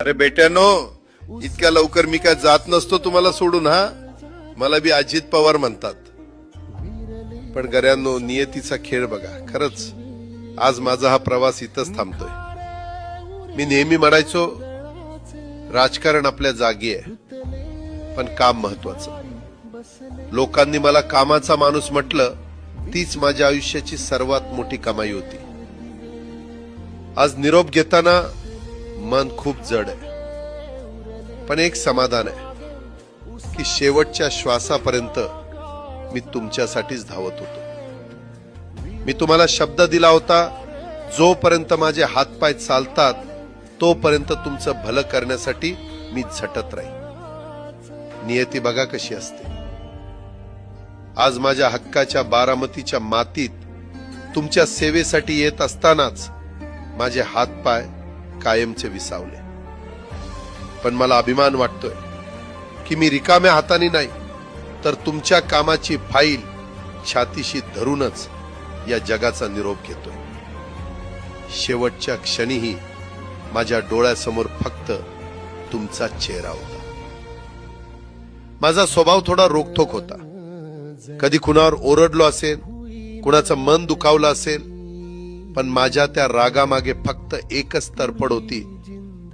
अरे बेट्यानो, इतक्या लवकर मी काय जात नसतो तुम्हाला सोडून. हा, मला बी अजित पवार म्हणतात. पण गऱ्यांनो, नियतीचा खेळ बघा. खरंच आज माझा हा प्रवास इथंच थांबतोय. मी नेहमी म्हणायचो राजकारण आपल्या जागी आहे, पण काम महत्वाचं. लोकांनी मला कामाचा माणूस म्हटलं, तीच माझ्या आयुष्याची सर्वात मोठी कमाई होती. आज निरोप घेताना मन खूप जड आहे, पण एक समाधान आहे की शेवटच्या श्वासापर्यंत मी तुमच्यासाठीच धावत होतो. मी तुम्हाला शब्द दिला होता, जोपर्यंत माझे हातपाय चालतात तोपर्यंत तुमचं भलं करण्यासाठी मी झटत राहील. नियती बघा कशी असते. आज माझ्या हक्काच्या बारामतीच्या मातीत तुमच्या सेवेसाठी येत असतानाच माझे हातपाय कायमचे विसावले. पण मला अभिमान वाटतोय की मी रिकाम्या हाताने नाही, तर तुमच्या कामाची फाईल छातीशी धरूनच या जगाचा निरोप घेतोय. शेवटच्या क्षणीही माझ्या डोळ्यासमोर फक्त तुमचा चेहरा होता. माझा स्वभाव थोडा रोखठोक होता. कधी कुणावर ओरडलो असेल, कुणाचं मन दुखावलं असेल, पण माझ्या त्या रागामागे फक्त एकच तरफड होती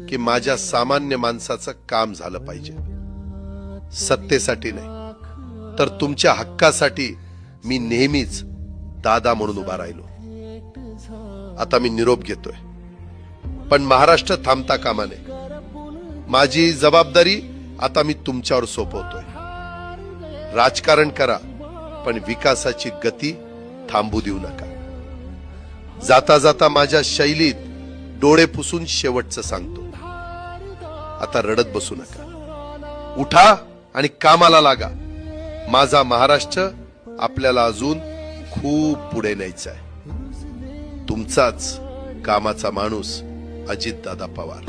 की माझ्या सामान्य माणसाचं काम झालं पाहिजे. सत्तेसाठी नाही, तर तुमच्या हक्कासाठी मी नेहमीच दादा म्हणून उभा राहिलो. आता मी निरोप घेतोय, पण महाराष्ट्र थांबता कामा नये. माझी जबाबदारी आता मी तुमच्यावर सोपवतोय. राजकारण करा, पण विकासाची गती थांबू देऊ नका. जाता जाता माझ्या शैलीत डोळे पुसून शेवटचं सांगतो, आता रडत बसू नका. उठा आणि कामाला लागा. माझा महाराष्ट्र आपल्याला अजून खूप पुढे न्यायचा आहे. तुमचाच कामाचा माणूस, अजितदादा पवार.